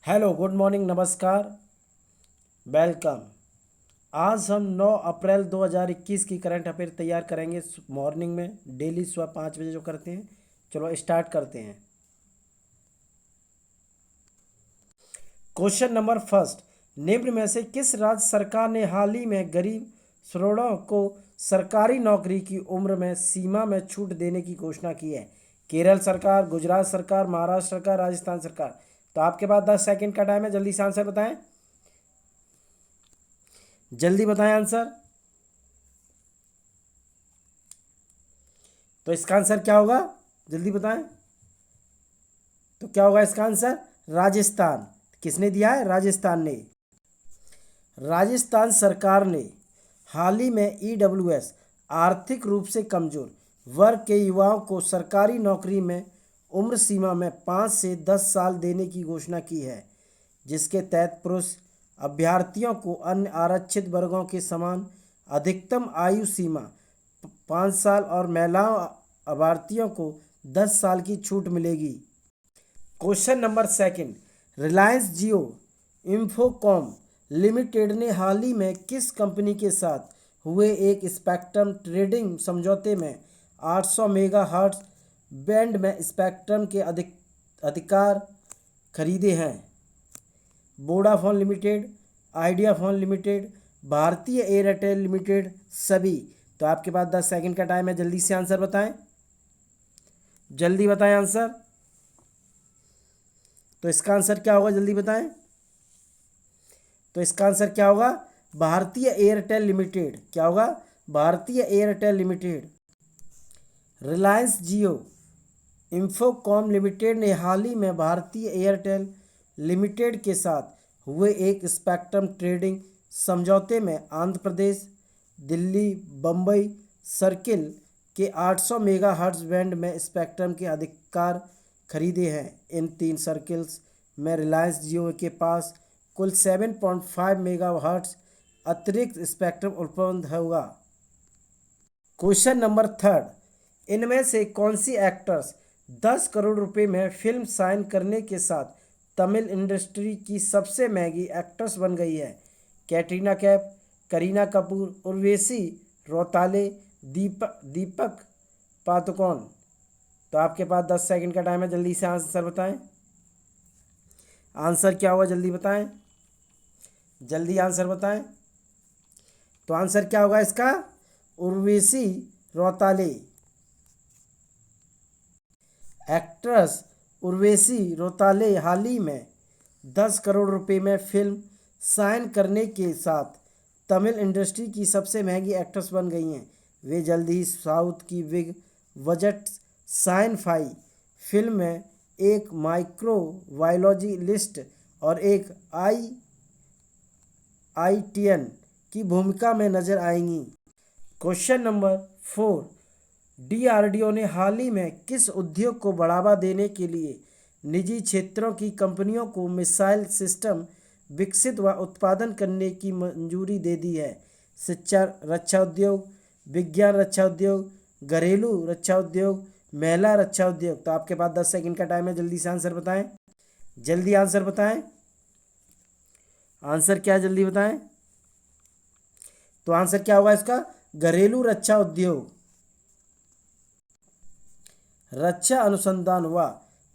Hello, good morning, नमस्कार, welcome. आज हम 9 अप्रैल 2021 की करंट अफेयर तैयार करेंगे मॉर्निंग में, डेली सुबह 5 बजे जो करते हैं। चलो स्टार्ट करते हैं। क्वेश्चन नंबर फर्स्ट, निम्न में से किस राज्य सरकार ने हाल ही में गरीब श्रमिकों को सरकारी नौकरी की उम्र में सीमा में छूट देने की घोषणा की है? केरल सरकार, गुजरात सरकार, महाराष्ट्र सरकार, राजस्थान सरकार। तो आपके पास 10 सेकंड का टाइम है, जल्दी से आंसर बताएं। जल्दी बताएं आंसर। तो इसका आंसर क्या होगा? जल्दी बताएं। तो क्या होगा इसका आंसर? राजस्थान। किसने दिया है? राजस्थान ने। राजस्थान सरकार ने हाल ही में ईडब्ल्यूएस आर्थिक रूप से कमजोर वर्ग के युवाओं को सरकारी नौकरी में उम्र सीमा में 5 से 10 साल देने की घोषणा की है, जिसके तहत पुरुष अभ्यर्थियों को अन्य आरक्षित वर्गों के समान अधिकतम आयु सीमा 5 साल और महिलाओं अभ्यर्थियों को 10 साल की छूट मिलेगी। क्वेश्चन नंबर सेकंड, रिलायंस जियो इंफोकॉम लिमिटेड ने हाल ही में किस कंपनी के साथ हुए एक स्पेक्ट्रम ट्रेडिंग समझौते में 800 मेगाहर्ट्ज बैंड में स्पेक्ट्रम के अधिकार खरीदे हैं? Vodafone limited, idea phone limited, भारतीय एयरटेल लिमिटेड, सभी। तो आपके पास 10 सेकंड का टाइम है, जल्दी से आंसर बताएं। जल्दी बताएं आंसर। तो इसका आंसर क्या होगा? जल्दी बताएं। तो इसका आंसर क्या होगा? भारतीय एयरटेल लिमिटेड। क्या होगा? भारतीय एयरटेल लिमिटेड। रिलायंस जियो इंफोकॉम लिमिटेड ने हाल ही में भारतीय एयरटेल लिमिटेड के साथ हुए एक स्पेक्ट्रम ट्रेडिंग समझौते में आंध्र प्रदेश, दिल्ली, बम्बई सर्किल के 800 मेगाहर्ट्ज बैंड में स्पेक्ट्रम के अधिकार खरीदे हैं। इन 3 सर्किल्स में रिलायंस जियो के पास कुल 7.5 मेगाहर्ट्ज अतिरिक्त स्पेक्ट्रम उपलब्ध होगा। क्वेश्चन नंबर थर्ड, इनमें से कौन सी एक्ट्रेस 10 करोड़ रुपए में फिल्म साइन करने के साथ तमिल इंडस्ट्री की सबसे महंगी एक्ट्रेस बन गई है? कैटरीना कैफ, करीना कपूर, उर्वशी रौताले, दीपक पादुकोण। तो आपके पास 10 सेकंड का टाइम है, जल्दी से आंसर बताएं। आंसर क्या होगा? जल्दी बताएं। जल्दी आंसर बताएं। तो आंसर क्या होगा इसका? उर्वशी रौताले। एक्ट्रेस उर्वशी रौताले हाल ही में 10 करोड़ रुपए में फिल्म साइन करने के साथ तमिल इंडस्ट्री की सबसे महंगी एक्ट्रेस बन गई हैं। वे जल्द ही साउथ की big budget sci fi film में एक माइक्रोबायोलॉजी लिस्ट और एक आईटीएन की भूमिका में नजर आएंगी। क्वेश्चन नंबर 4, डीआरडीओ ने हाल ही में किस उद्योग को बढ़ावा देने के लिए निजी क्षेत्रों की कंपनियों को मिसाइल सिस्टम विकसित व उत्पादन करने की मंजूरी दे दी है? शिक्षा रक्षा उद्योग, विज्ञान रक्षा उद्योग, घरेलू रक्षा उद्योग, महिला रक्षा उद्योग। तो आपके पास 10 सेकंड का टाइम है, जल्दी से आंसर बताएं। जल्दी आंसर बताएं। आंसर क्या है? जल्दी बताएं। तो आंसर क्या होगा इसका? घरेलू रक्षा उद्योग। रक्षा अनुसंधान व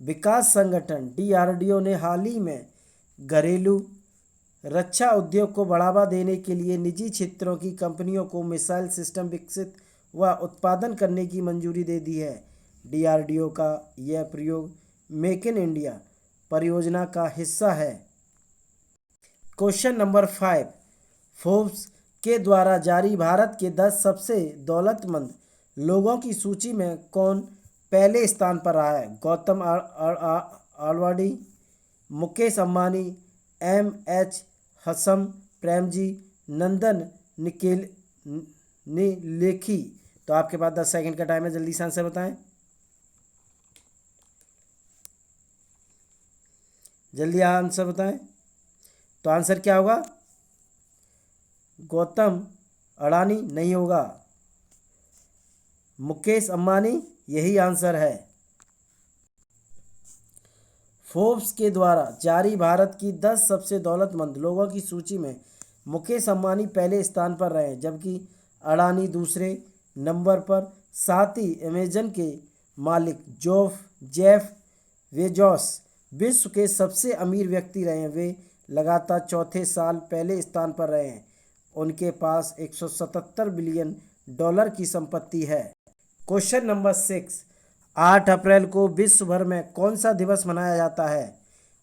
विकास संगठन डीआरडीओ ने हाल ही में घरेलू रक्षा उद्योग को बढ़ावा देने के लिए निजी क्षेत्रों की कंपनियों को मिसाइल सिस्टम विकसित व उत्पादन करने की मंजूरी दे दी है। डीआरडीओ का यह प्रयोग मेक इन इंडिया परियोजना का हिस्सा है। क्वेश्चन नंबर 5, फोर्ब्स के द्वारा जारी भारत के 10 सबसे दौलतमंद लोगों की सूची में कौन पहले स्थान पर रहा है? गौतम आडवाणी, मुकेश अंबानी, एम.एच. हसन, प्रेमजी, नंदन नीलेखी। तो आपके पास 10 सेकंड का टाइम है, जल्दी से आंसर बताएं। जल्दी आंसर बताएं। तो आंसर क्या होगा? गौतम अडानी नहीं होगा, मुकेश अंबानी यही आंसर है। फोर्ब्स के द्वारा जारी भारत की 10 सबसे दौलतमंद लोगों की सूची में मुकेश अंबानी पहले स्थान पर रहे, जबकि अडानी दूसरे नंबर पर। साथ ही अमेजन के मालिक जेफ बेजोस विश्व के सबसे अमीर व्यक्ति रहे हैं। वे लगातार चौथे साल पहले स्थान पर रहे हैं। उनके पास 177 बिलियन डॉलर की संपत्ति है। क्वेश्चन नंबर 6, 8 अप्रैल को विश्व भर में कौन सा दिवस मनाया जाता है?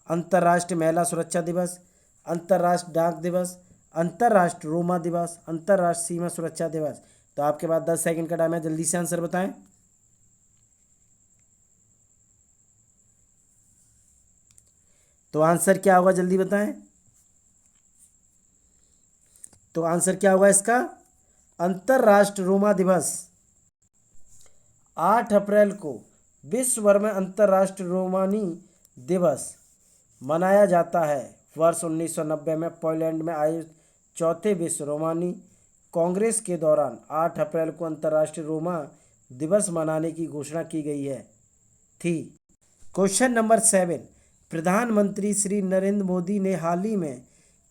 अंतर्राष्ट्रीय महिला सुरक्षा दिवस, अंतर्राष्ट्रीय डाक दिवस, अंतर्राष्ट्रीय रोमा दिवस, अंतर्राष्ट्रीय सीमा सुरक्षा दिवस। तो आपके पास 10 सेकंड का टाइम है, जल्दी से आंसर बताएं। तो आंसर क्या होगा, जल्दी बताएं। तो आंसर क्या होगा इसका? अंतर्राष्ट्रीय रोमा दिवस। 8 अप्रैल को विश्व भर में अंतर्राष्ट्रीय रोमानी दिवस मनाया जाता है। वर्ष 1990 में पोलैंड में आयोजित चौथे विश्व रोमानी कांग्रेस के दौरान 8 अप्रैल को अंतर्राष्ट्रीय रोमा दिवस मनाने की घोषणा की गई है थी। क्वेश्चन नंबर 7, प्रधानमंत्री श्री नरेंद्र मोदी ने हाल ही में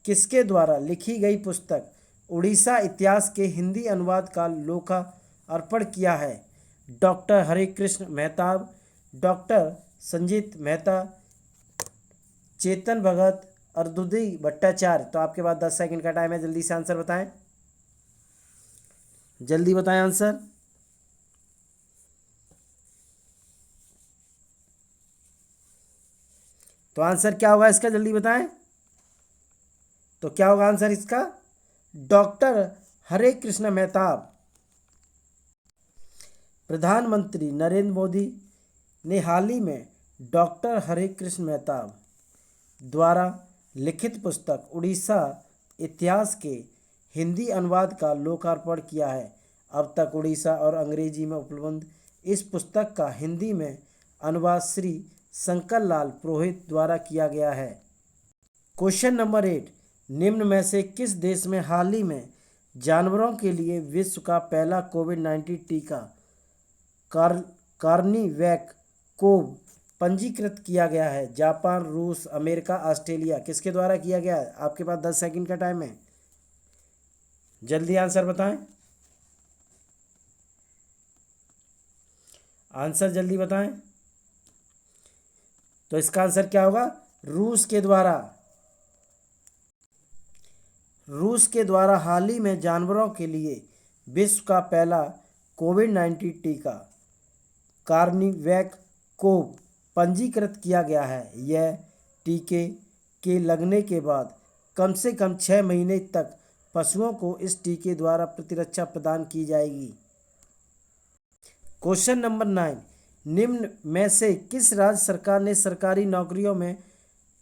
किसके द्वारा लिखी गई पुस्तक उड़ीसा इतिहास के हिंदी अनुवाद का लोकार्पण किया है? Doctor Harikrishna Mehtab, doctor Sanjeet Mehta, Chetan Bhagat, Arundhati Bhattacharya. तो आपके पास 10 सेकंड का टाइम है, जल्दी से आंसर बताएं। जल्दी बताएं आंसर। तो आंसर क्या होगा इसका, जल्दी बताएं। तो क्या होगा आंसर इसका? डॉक्टर हरे कृष्ण मेहताब। प्रधानमंत्री नरेंद्र मोदी ने हाल ही में डॉक्टर हरे कृष्ण मेहताब द्वारा लिखित पुस्तक उड़ीसा इतिहास के हिंदी अनुवाद का लोकार्पण किया है। अब तक उड़ीसा और अंग्रेजी में उपलब्ध इस पुस्तक का हिंदी में अनुवाद श्री शंकर लाल पुरोहित द्वारा किया गया है। क्वेश्चन नंबर 8, निम्न में से किस देश में हाल ही में जानवरों के लिए विश्व का पहला कोविड-19 टीका कार्निवैक कोव पंजीकृत किया गया है? जापान, रूस, अमेरिका, ऑस्ट्रेलिया। किसके द्वारा किया गया है? आपके पास 10 सेकंड का टाइम है, जल्दी आंसर बताएं। आंसर जल्दी बताएं। तो इसका आंसर क्या होगा? रूस के द्वारा। रूस के द्वारा हाल ही में जानवरों के लिए विश्व का पहला कोविड-19 टीका कार्निवैक कोव पंजीकृत किया गया है। यह टीके के लगने के बाद कम से कम 6 महीने तक पशुओं को इस टीके द्वारा प्रतिरक्षा प्रदान की जाएगी। क्वेश्चन नंबर 9, निम्न में से किस राज्य सरकार ने सरकारी नौकरियों में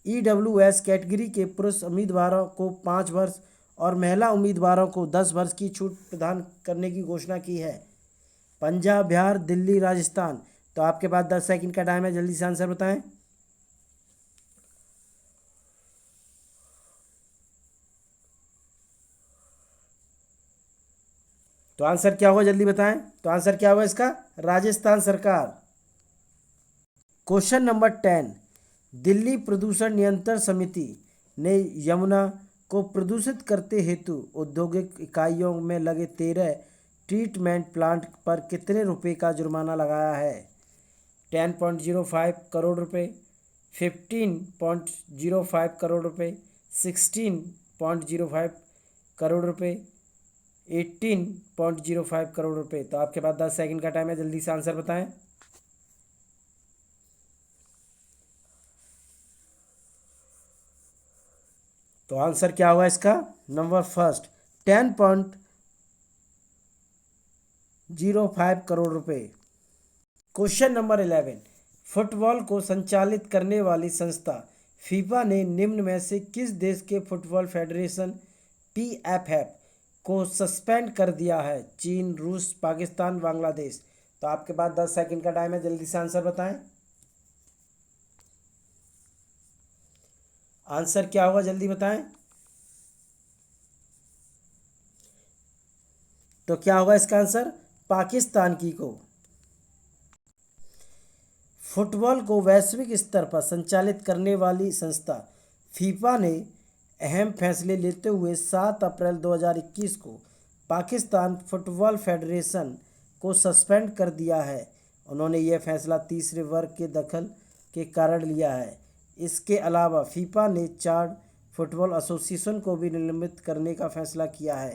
EWS कैटेगरी के पुरुष उम्मीदवारों को 5 वर्ष और महिला उम्मीदवारों को 10 वर्ष की छूट प्रदान करने की घोषणा की है? पंजाब, बिहार, दिल्ली, राजस्थान। तो आपके पास 10 सेकंड का टाइम है, जल्दी से आंसर बताएं। तो आंसर क्या होगा, जल्दी बताएं। तो आंसर क्या होगा इसका? राजस्थान सरकार। क्वेश्चन नंबर 10, दिल्ली प्रदूषण नियंत्रण समिति ने यमुना को प्रदूषित करते हेतु औद्योगिक इकाइयों में लगे 13 ट्रीटमेंट प्लांट पर कितने रुपए का जुर्माना लगाया है? 10.05 करोड़ रुपए, 15.05 करोड़ रुपए, 16.05 करोड़ रुपए, 18.05 करोड़ रुपए। तो आपके पास 10 सेकंड का टाइम है, जल्दी से आंसर बताएं। तो आंसर क्या होगा इसका? नंबर फर्स्ट 10.05 करोड़ रुपए। क्वेश्चन नंबर 11, फुटबॉल को संचालित करने वाली संस्था फीफा ने निम्न में से किस देश के फुटबॉल फेडरेशन PFF को सस्पेंड कर दिया है? चीन, रूस, पाकिस्तान, बांग्लादेश। तो आपके पास 10 सेकंड का टाइम है, जल्दी से आंसर बताएं। आंसर क्या होगा, जल्दी बताएं। तो क्या होगा इसका आंसर? पाकिस्तान की को। फुटबॉल को वैश्विक स्तर पर संचालित करने वाली संस्था फीफा ने अहम फैसले लेते हुए 7 अप्रैल 2021 को पाकिस्तान फुटबॉल फेडरेशन को सस्पेंड कर दिया है। उन्होंने यह फैसला तीसरे वर्ग के दखल के कारण लिया है। इसके अलावा फीफा ने चार फुटबॉल एसोसिएशन को भी निलंबित करने का फैसला किया है।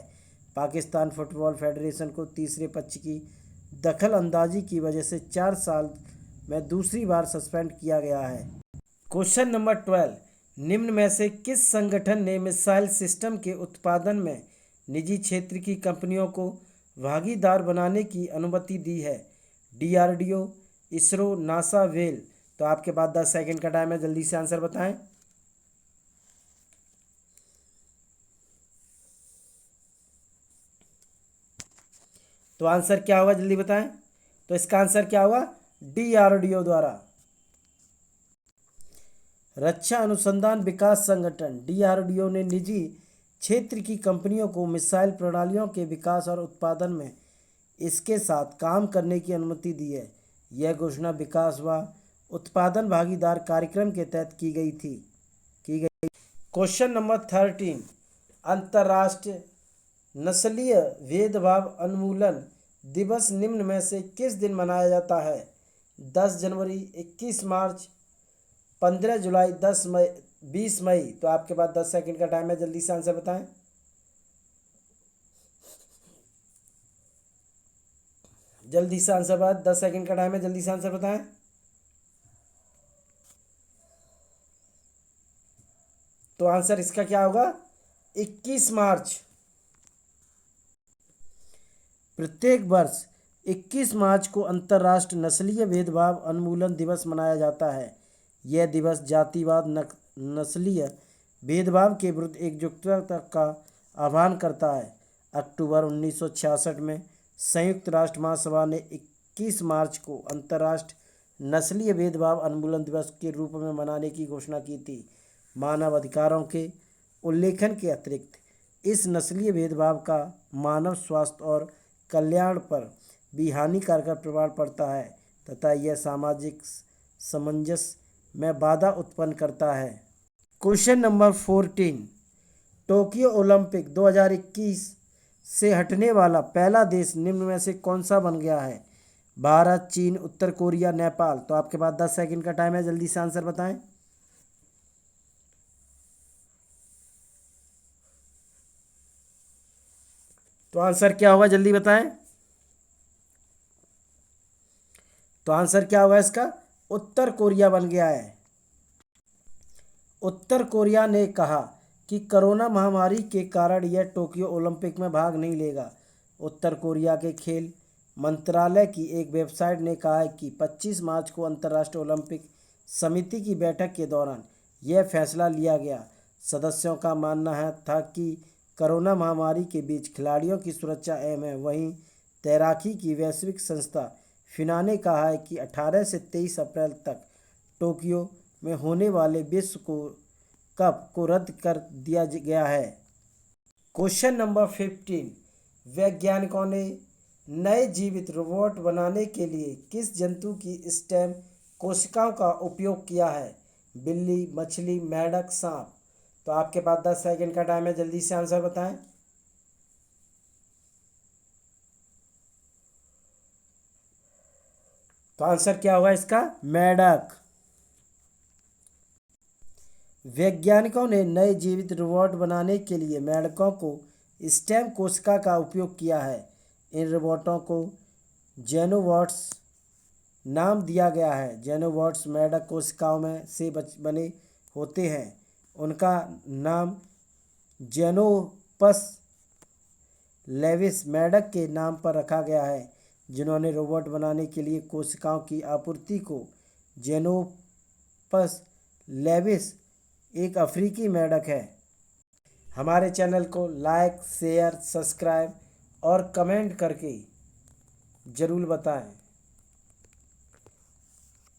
पाकिस्तान फुटबॉल फेडरेशन को तीसरे पक्ष की दखल अंदाजी की वजह से 4 साल में दूसरी बार सस्पेंड किया गया है। क्वेश्चन नंबर 12, निम्न में से किस संगठन ने मिसाइल सिस्टम के उत्पादन में निजी क्षेत्र की कंपनियों को भागीदार बनाने की अनुमति दी है? DRDO, ISRO, NASA, well. तो आपके पास 10 सेकंड का टाइम है, जल्दी से आंसर बताएं। तो आंसर क्या होगा, जल्दी बताएं। तो इसका आंसर क्या होगा? DRDO द्वारा। रक्षा अनुसंधान विकास संगठन DRDO ने निजी क्षेत्र की कंपनियों को मिसाइल प्रणालियों के विकास और उत्पादन में इसके साथ काम करने की अनुमति दी है। यह घोषणा विकास व उत्पादन भागीदार कार्यक्रम के तहत की गई। क्वेश्चन नंबर 13, अंतर्राष्ट्रीय नस्लीय भेदभाव उन्मूलन दिवस निम्न में से किस दिन मनाया जाता है? 10 जनवरी, 21 मार्च, 15 जुलाई, 10 मई, 20 मई। तो आपके पास 10 सेकंड का टाइम है, जल्दी से आंसर बताएं। जल्दी से आंसर बताएं, 10 सेकंड का टाइम है, जल्दी से आंसर बताएं। तो आंसर इसका क्या होगा? 21 मार्च। प्रत्येक वर्ष 21 मार्च को अंतर्राष्ट्रीय नस्लीय भेदभाव उन्मूलन दिवस मनाया जाता है। यह दिवस जातिवाद, नस्लीय भेदभाव के विरुद्ध एकजुटता का आह्वान करता है। अक्टूबर 1966 में संयुक्त राष्ट्र महासभा ने 21 मार्च को अंतर्राष्ट्रीय नस्लीय भेदभाव उन्मूलन दिवस के रूप में मनाने की घोषणा की थी। मानव अधिकारों के उल्लेखन के अतिरिक्त इस नस्लीय भेदभाव का मानव स्वास्थ्य और कल्याण पर भी हानिकारक प्रभाव पड़ता है तथा यह सामाजिक सामंजस्य में बाधा उत्पन्न करता है। क्वेश्चन नंबर 14, टोक्यो ओलंपिक 2021 से हटने वाला पहला देश निम्न में से कौन सा बन गया है? भारत, चीन, उत्तर कोरिया, नेपाल। तो आपके पास 10 सेकंड का टाइम है, जल्दी से आंसर बताएं। तो आंसर क्या होगा, जल्दी बताएं। तो आंसर क्या होगा इसका? उत्तर कोरिया बन गया है। उत्तर कोरिया ने कहा कि कोरोना महामारी के कारण यह टोक्यो ओलंपिक में भाग नहीं लेगा। उत्तर कोरिया के खेल मंत्रालय की एक वेबसाइट ने कहा है कि 25 मार्च को अंतर्राष्ट्रीय ओलंपिक समिति की बैठक के दौरान यह फैसला लिया गया। सदस्यों का मानना था कि कोरोना महामारी के बीच खिलाड़ियों की सुरक्षा अहम है। वहीं तैराकी की वैश्विक संस्था फिना ने कहा है कि 18 से 23 अप्रैल तक टोक्यो में होने वाले विश्व कप को रद्द कर दिया गया है। क्वेश्चन नंबर 15, वैज्ञानिकों ने नए जीवित रोबोट बनाने के लिए किस जंतु की स्टेम कोशिकाओं का उपयोग किया है? बिल्ली, मछली, मेंढक, सांप। तो आपके पास 10 सेकंड का टाइम है, जल्दी से आंसर बताएं। तो आंसर क्या होगा इसका? मेंढक। वैज्ञानिकों ने नए जीवित रोबोट बनाने के लिए मेंढकों को स्टेम कोशिका का उपयोग किया है। इन रोबोटों को जेनोबॉट्स नाम दिया गया है। जेनोबॉट्स मेंढक कोशिकाओं में से बने होते हैं। उनका नाम जेनोपस लेविस मेंढक के नाम पर रखा गया है, जिन्होंने रोबोट बनाने के लिए कोशिकाओं की आपूर्ति को। जेनोपस लेविस एक अफ्रीकी मेंढक है। हमारे चैनल को लाइक, शेयर, सब्सक्राइब और कमेंट करके ज़रूर बताएं।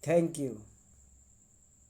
Thank you.